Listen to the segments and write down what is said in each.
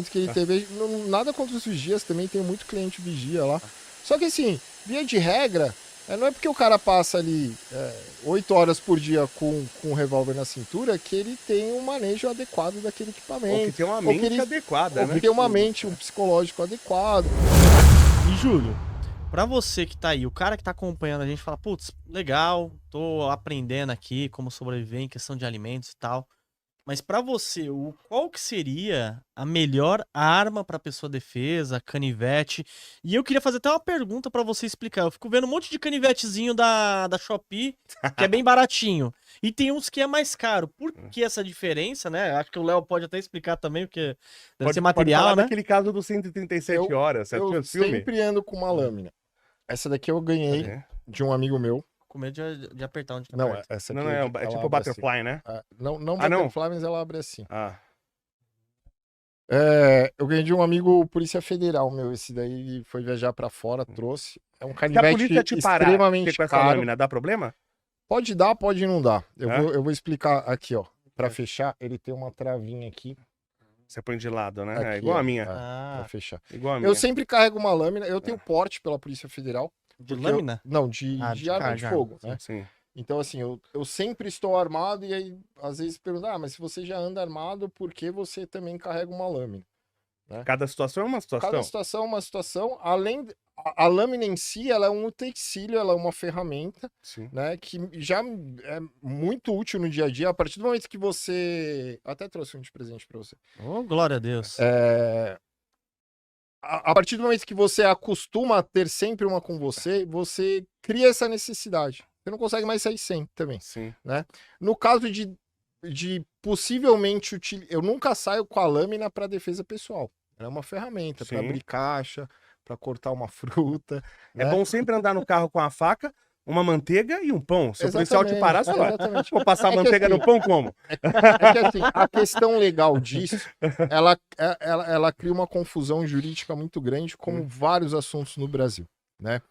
que ele teve, nada contra os vigias, também tem muito cliente vigia lá. Só que assim, via de regra, não é porque o cara passa ali 8 horas por dia com um revólver na cintura que ele tem um manejo adequado daquele equipamento. Ou que tem uma mente adequada, ou né? que tem uma mente, um psicológico adequado. E Júlio, pra você que tá aí, o cara que tá acompanhando a gente fala, putz, legal, tô aprendendo aqui como sobreviver em questão de alimentos e tal. Mas pra você, qual que seria a melhor arma pra pessoa defesa, canivete? E eu queria fazer até uma pergunta pra você explicar. Eu fico vendo um monte de canivetezinho da Shopee, que é bem baratinho. E tem uns que é mais caro. Por que essa diferença, né? Acho que o Léo pode até explicar também, porque deve ser material, pode falar né? daquele caso dos 137 horas, você assistiu Eu esse filme? sempre ando com uma lâmina. Essa daqui eu ganhei de um amigo meu. Com medo de apertar onde tá Não, aperto. essa aqui Não, é tipo Butterfly, né? Não Ah, não? Butterfly, mas ela abre assim. Ah, Eu ganhei de um amigo Polícia Federal, meu. Esse daí foi viajar pra fora, trouxe. É um se a canivete polícia te parar extremamente com essa caro. lâmina, dá problema? Pode dar, pode não dar. É? Eu vou explicar aqui, ó. Pra fechar, ele tem uma travinha aqui. Você põe de lado, né? Aqui, É igual ó. a minha. Pra fechar. Igual a minha. Eu sempre carrego uma lâmina. Eu tenho porte pela Polícia Federal. De porque lâmina? Não, de arma de fogo, né? Sim. Então, assim, eu sempre estou armado e aí, às vezes, perguntam, mas se você já anda armado, por que você também carrega uma lâmina? Cada situação é uma situação. Cada situação é uma situação. Além, a lâmina em si, ela é um utensílio, ela é uma ferramenta, Sim. né, que já é muito útil no dia a dia. A partir do momento que você... Até trouxe um de presente para você. Oh, glória a Deus. A partir do momento que você acostuma a ter sempre uma com você, você cria essa necessidade. Você não consegue mais sair sem também. Sim. Né? No caso de possivelmente eu nunca saio com a lâmina para defesa pessoal. Ela é uma ferramenta para abrir caixa, para cortar uma fruta. É né? bom sempre andar no carro com a faca, uma manteiga e um pão. Se o policial te Exatamente, parar, você vai. exatamente. Vou passar que manteiga assim, no pão como? É que assim, a questão legal disso, ela cria uma confusão jurídica muito grande, como vários assuntos no Brasil, né?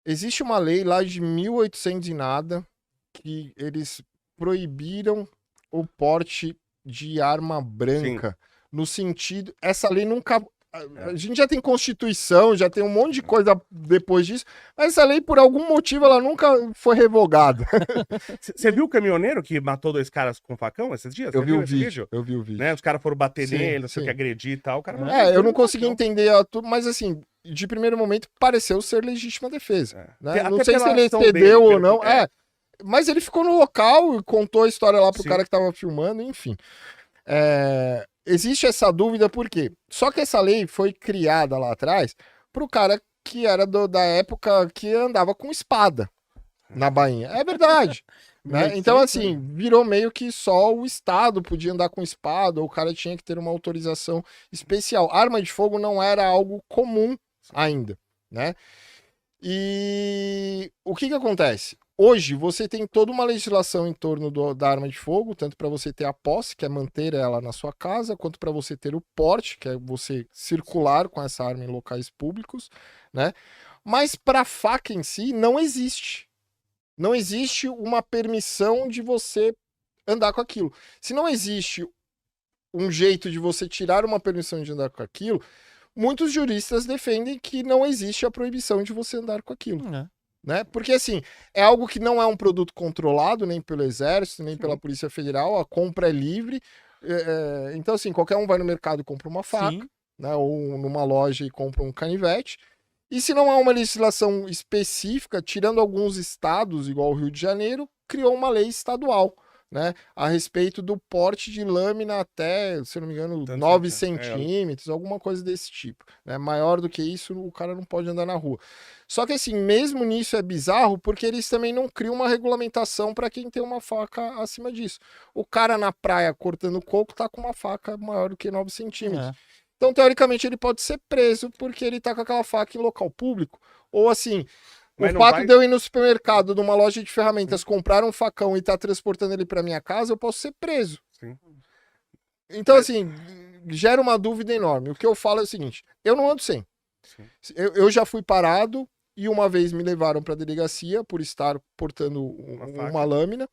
Existe uma lei lá de 1800 e nada, que eles proibiram o porte de arma branca, no sentido... Essa lei nunca... A gente já tem Constituição, já tem um monte de coisa depois disso, mas essa lei, por algum motivo, ela nunca foi revogada. Você viu o caminhoneiro que matou 2 caras com facão esses dias? Eu vi o vídeo. Né? Os caras foram bater Sim, nele, não sei o sim. que, agredir e tal. O cara eu não consegui entender tudo, mas assim, de primeiro momento, pareceu ser legítima defesa. Né? Até Não sei se pela ele ação excedeu dele, ou pelo não. que- Mas ele ficou no local e contou a história lá pro Sim. cara que tava filmando, enfim. Existe essa dúvida por quê? Só que essa lei foi criada lá atrás pro cara que era da época que andava com espada na bainha. É verdade. Né? Então, assim, virou meio que só o Estado podia andar com espada, ou o cara tinha que ter uma autorização especial. Arma de fogo não era algo comum ainda, né? E o que acontece? Hoje você tem toda uma legislação em torno da arma de fogo, tanto para você ter a posse, que é manter ela na sua casa, quanto para você ter o porte, que é você circular com essa arma em locais públicos, né? Mas para faca em si não existe. Não existe uma permissão de você andar com aquilo. Se não existe um jeito de você tirar uma permissão de andar com aquilo, muitos juristas defendem que não existe a proibição de você andar com aquilo. Né? Porque, assim, é algo que não é um produto controlado, nem pelo Exército, nem pela Polícia Federal, a compra é livre. Então, assim, qualquer um vai no mercado e compra uma faca, né? Ou numa loja e compra um canivete. E se não há uma legislação específica, tirando alguns estados, igual o Rio de Janeiro, criou uma lei estadual, né, a respeito do porte de lâmina até, se não me engano, 9 centímetros, alguma coisa desse tipo. Né? Maior do que isso, o cara não pode andar na rua. Só que assim, mesmo nisso é bizarro, porque eles também não criam uma regulamentação para quem tem uma faca acima disso. O cara na praia cortando coco tá com uma faca maior do que 9 centímetros. Então, teoricamente, ele pode ser preso porque ele tá com aquela faca em local público. Ou assim... O fato de eu ir no supermercado, numa loja de ferramentas, comprar um facão e estar transportando ele para minha casa, eu posso ser preso. Sim. Então, assim, gera uma dúvida enorme. O que eu falo é o seguinte, eu não ando sem. Eu já fui parado e uma vez me levaram para a delegacia por estar portando uma lâmina.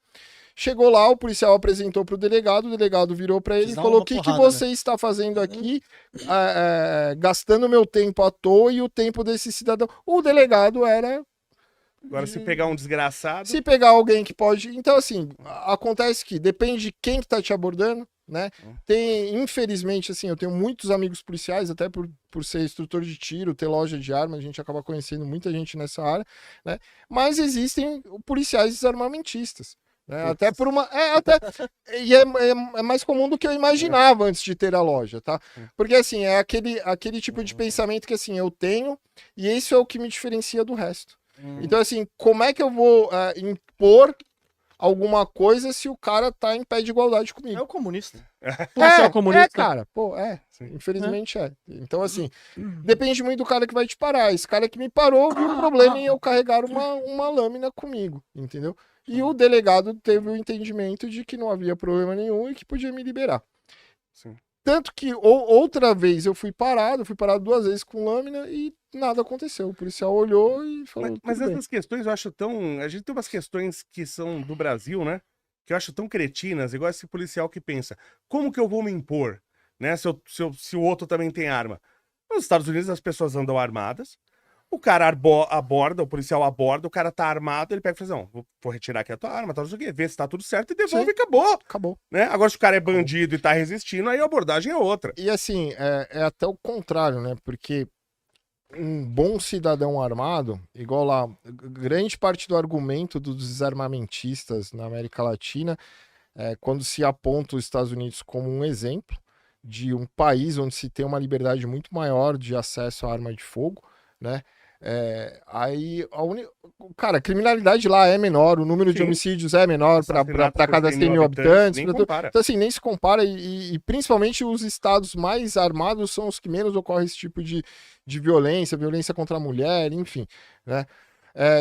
Chegou lá, o policial apresentou pro delegado, o delegado virou pra ele e Precisava falou: uma o que porrada, você está fazendo aqui, gastando meu tempo à toa e o tempo desse cidadão? O delegado era... Agora, se pegar um desgraçado... Se pegar alguém que pode... Então, assim, acontece que depende de quem que tá te abordando, né? Tem, infelizmente, assim, eu tenho muitos amigos policiais, até por ser instrutor de tiro, ter loja de armas, a gente acaba conhecendo muita gente nessa área, né? Mas existem policiais desarmamentistas. Né? Até por uma. E é mais comum do que eu imaginava antes de ter a loja, tá? Porque assim, é aquele tipo de pensamento que assim, eu tenho, e isso é o que me diferencia do resto. Então, assim, como é que eu vou impor alguma coisa se o cara tá em pé de igualdade comigo? É o comunista. Policial comunista. Cara, pô, infelizmente é. Então, assim, depende muito do cara que vai te parar. Esse cara que me parou viu o problema em eu carregar uma lâmina comigo, entendeu? E o delegado teve o entendimento de que não havia problema nenhum e que podia me liberar. Sim. Tanto que outra vez eu fui parado 2 vezes com lâmina e nada aconteceu. O policial olhou e falou. Mas tudo bem. essas questões eu acho tão. A gente tem umas questões que são do Brasil, né? Que eu acho tão cretinas, igual esse policial que pensa: como que eu vou me impor? Né? Se o outro também tem arma. Nos Estados Unidos as pessoas andam armadas. O cara aborda, o policial aborda, o cara tá armado, ele pega e fala assim: não, vou retirar aqui a tua arma, tá, não sei o quê, vê se tá tudo certo e devolve e acabou. Acabou. Né? Agora, se o cara é bandido e tá resistindo, aí a abordagem é outra. E assim, é até o contrário, né? Porque um bom cidadão armado, igual lá, grande parte do argumento dos desarmamentistas na América Latina é quando se aponta os Estados Unidos como um exemplo de um país onde se tem uma liberdade muito maior de acesso à arma de fogo, né? Aí, cara, a criminalidade lá é menor, o número de homicídios é menor para cada 100 mil habitantes. Então, assim, nem se compara. E principalmente os estados mais armados são os que menos ocorre esse tipo de violência contra a mulher, enfim, né?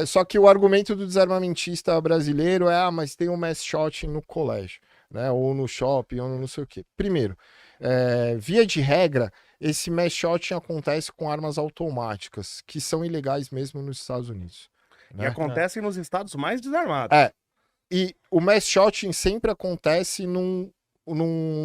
Só que o argumento do desarmamentista brasileiro é: mas tem um mass shot no colégio, né? Ou no shopping, ou no não sei o quê. Primeiro, via de regra, esse mass shot acontece com armas automáticas, que são ilegais mesmo nos Estados Unidos. Né? E acontecem nos estados mais desarmados. E o mass shot sempre acontece num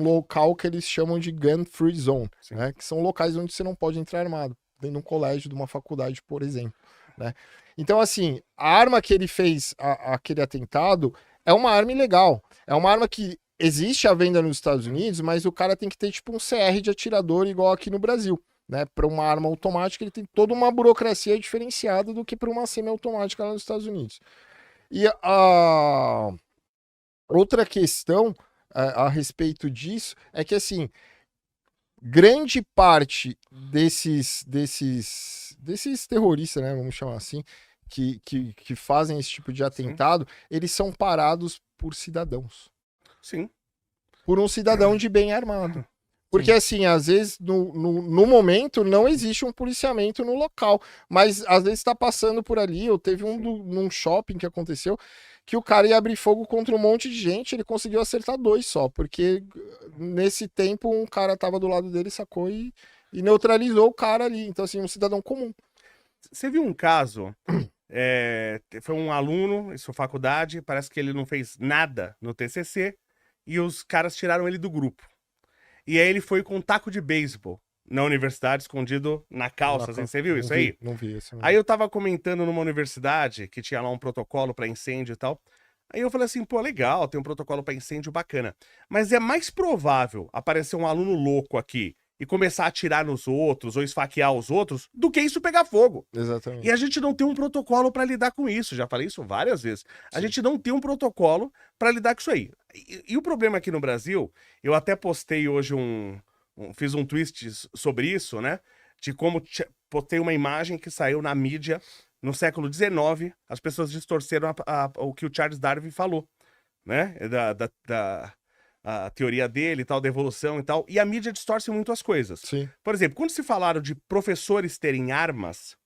local que eles chamam de gun free zone, né? Que são locais onde você não pode entrar armado, dentro de um colégio, de uma faculdade, por exemplo. Né? Então, assim, a arma que ele fez, aquele atentado, é uma arma ilegal. É uma arma que existe à venda nos Estados Unidos, mas o cara tem que ter tipo um CR de atirador igual aqui no Brasil, né? Para uma arma automática ele tem toda uma burocracia diferenciada do que para uma semiautomática lá nos Estados Unidos. E a outra questão a respeito disso é que assim, grande parte desses terroristas, né, vamos chamar assim, que fazem esse tipo de atentado, eles são parados por cidadãos. Sim. Por um cidadão de bem armado. Porque, assim, às vezes, no momento, não existe um policiamento no local. Mas, às vezes, está passando por ali. Eu teve num shopping que aconteceu, que o cara ia abrir fogo contra um monte de gente, ele conseguiu acertar 2 só. Porque, nesse tempo, um cara tava do lado dele, sacou e neutralizou o cara ali. Então, assim, um cidadão comum. Você viu um caso... foi um aluno em sua faculdade, parece que ele não fez nada no TCC, e os caras tiraram ele do grupo. E aí ele foi com um taco de beisebol na universidade, escondido na calça. Assim, você viu isso aí? Não vi isso. Aí eu tava comentando numa universidade que tinha lá um protocolo para incêndio e tal. Aí eu falei assim, pô, legal, tem um protocolo para incêndio bacana. Mas é mais provável aparecer um aluno louco aqui e começar a atirar nos outros ou esfaquear os outros do que isso pegar fogo. Exatamente. E a gente não tem um protocolo para lidar com isso. Já falei isso várias vezes. A gente não tem um protocolo para lidar com isso aí. E o problema aqui no Brasil, eu até postei hoje fiz um twist sobre isso, né? De como postei uma imagem que saiu na mídia no século XIX. As pessoas distorceram o que o Charles Darwin falou, né? A teoria dele e tal, da evolução e tal, e a mídia distorce muito as coisas. Sim. Por exemplo, quando se falaram de professores terem armas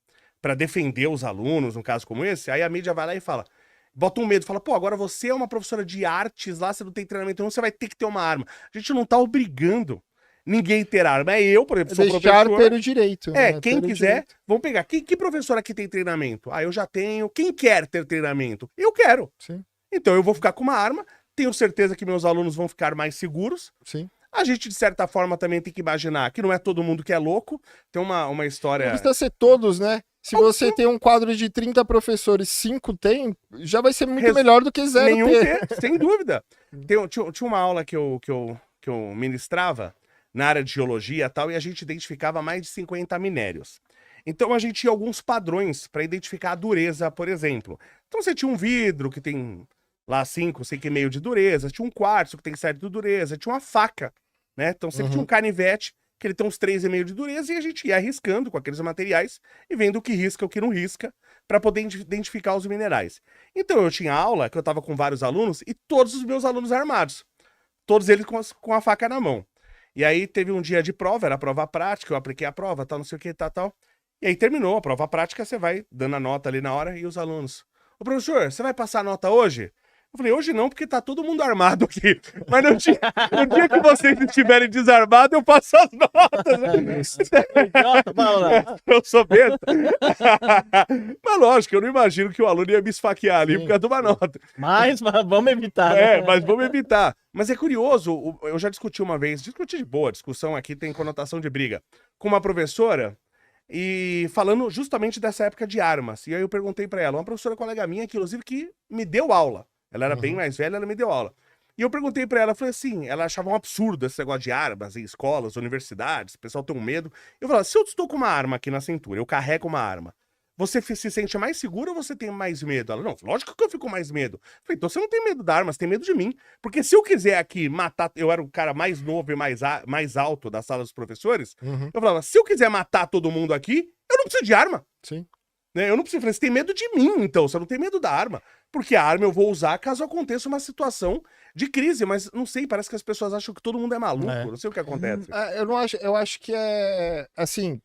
para defender os alunos, num caso como esse, aí a mídia vai lá e fala, bota um medo, fala, pô, agora você é uma professora de artes lá, você não tem treinamento nenhum, você vai ter que ter uma arma. A gente não tá obrigando ninguém ter arma. Eu, por exemplo, sou deixar professor. ter o direito. Né? Quem quiser, vamos pegar. Que professor aqui tem treinamento? Eu já tenho. Quem quer ter treinamento? Eu quero. Sim. Então eu vou ficar com uma arma. tenho certeza que meus alunos vão ficar mais seguros. Sim. A gente, de certa forma, também tem que imaginar que não é todo mundo que é louco. Tem uma história... Não precisa ser todos, né? Se você tem um quadro de 30 professores, 5 tem, já vai ser muito melhor do que 0 Nenhum ter. sem dúvida. Tinha uma aula que eu ministrava na área de geologia e tal, e a gente identificava mais de 50 minérios. Então a gente tinha alguns padrões para identificar a dureza, por exemplo. Então você tinha um vidro que tem lá 5, 5,5 de dureza, tinha um quartzo que tem 7 de dureza, tinha uma faca, né? Então sempre tinha um canivete que ele tem uns 3,5 de dureza, e a gente ia riscando com aqueles materiais e vendo o que risca, o que não risca, para poder identificar os minerais. Então eu tinha aula que eu tava com vários alunos e todos os meus alunos armados. Todos eles com a faca na mão. E aí teve um dia de prova, era a prova prática, eu apliquei a prova, tal, não sei o que, tal. E aí terminou a prova prática, você vai dando a nota ali na hora, e os alunos: ô professor, você vai passar a nota hoje? Eu falei: hoje não, porque tá todo mundo armado aqui. Mas no dia que vocês estiverem desarmados, eu passo as notas. Eu sou besta. Mas lógico, eu não imagino que o aluno ia me esfaquear ali por causa de uma nota. Mas vamos evitar, né? Mas vamos evitar. Mas é curioso, eu já discuti uma vez, discuti de boa, discussão aqui tem conotação de briga, com uma professora, e falando justamente dessa época de armas. E aí eu perguntei pra ela, uma professora colega minha, que inclusive que me deu aula. Ela era bem mais velha, ela me deu aula. E eu perguntei pra ela, falei assim, ela achava um absurdo esse negócio de armas em escolas, universidades, o pessoal tem um medo. Eu falei: se eu estou com uma arma aqui na cintura, eu carrego uma arma, você se sente mais seguro ou você tem mais medo? Ela: não, lógico que eu fico mais medo. Eu falei: então você não tem medo da arma, você tem medo de mim. Porque se eu quiser aqui matar, eu era o cara mais novo e mais alto da sala dos professores, eu falava: se eu quiser matar todo mundo aqui, eu não preciso de arma. Sim. Né? Eu não preciso. Eu falei: você tem medo de mim, então, você não tem medo da arma. Porque a arma eu vou usar caso aconteça uma situação de crise, mas não sei, parece que as pessoas acham que todo mundo é maluco, não sei o que acontece. Eu não acho, eu acho que é, assim,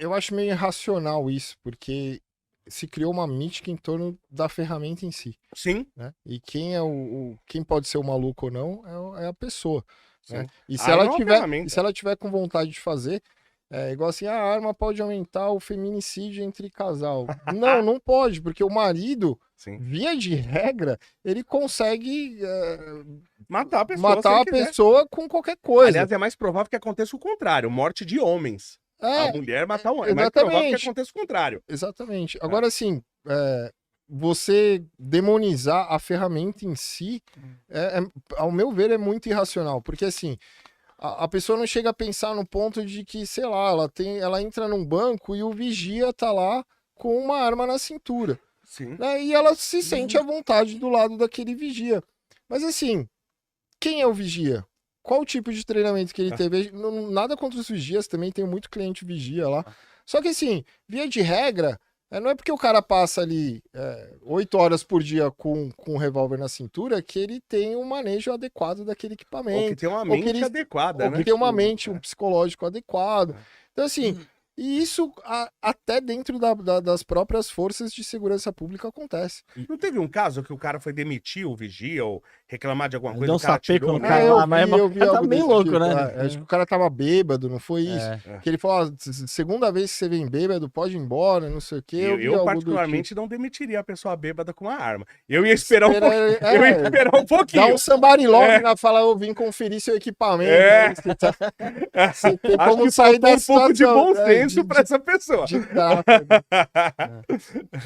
eu acho meio irracional isso, porque se criou uma mítica em torno da ferramenta em si, Sim. né? E quem é quem pode ser o maluco ou não é a pessoa, né? E se Arma ela é uma tiver, ferramenta. e se ela tiver com vontade de fazer, igual assim, a arma pode aumentar o feminicídio entre casal. Não pode, porque o marido, Sim. via de regra, ele consegue Matar a pessoa. matar a pessoa com qualquer coisa. Aliás, é mais provável que aconteça o contrário, morte de homens. A mulher matar o homem. É mais provável que aconteça o contrário. Exatamente. Agora, assim, você demonizar a ferramenta em si, ao meu ver, é muito irracional. Porque, assim, a pessoa não chega a pensar no ponto de que, sei lá, ela entra num banco e o vigia tá lá com uma arma na cintura. Sim. Né? E ela se sente à vontade do lado daquele vigia. Mas, assim, quem é o vigia? Qual o tipo de treinamento que ele teve? Nada contra os vigias, também tenho muito cliente vigia lá. Só que, assim, via de regra, não é porque o cara passa ali 8 horas por dia com um revólver na cintura que ele tem um manejo adequado daquele equipamento. Ou que tem uma mente adequada, ou né? que tem uma mente, um psicológico adequado. Então, assim, e isso até dentro das próprias forças de segurança pública acontece. Não teve um caso que o cara foi demitir o vigia ou reclamar de alguma coisa? Deu um o cara sapeco tirou, no né? cara. Eu vi tá algo bem desse louco, tipo, né? Acho que o cara tava bêbado, não foi isso? Que ele falou: segunda vez que você vem bêbado, pode ir embora, não sei o quê. Eu particularmente, não demitiria a pessoa bêbada com uma arma. Eu ia esperar um pouquinho. Eu ia esperar um pouquinho. Dá um somebody log na fala: eu vim conferir seu equipamento. Você tem Acho como que sair faltou dessa um pouco de situação, bom senso pra essa pessoa. de tráfego.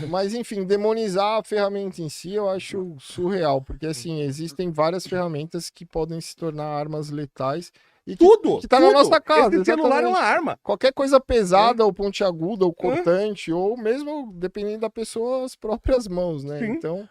Mas, enfim, demonizar a ferramenta em si eu acho surreal, porque, assim, existem várias ferramentas que podem se tornar armas letais e que tá na nossa casa. Esse celular é uma exatamente. arma. Qualquer coisa pesada, ou pontiaguda, ou cortante, ou mesmo, dependendo da pessoa, as próprias mãos, né? Sim. Então,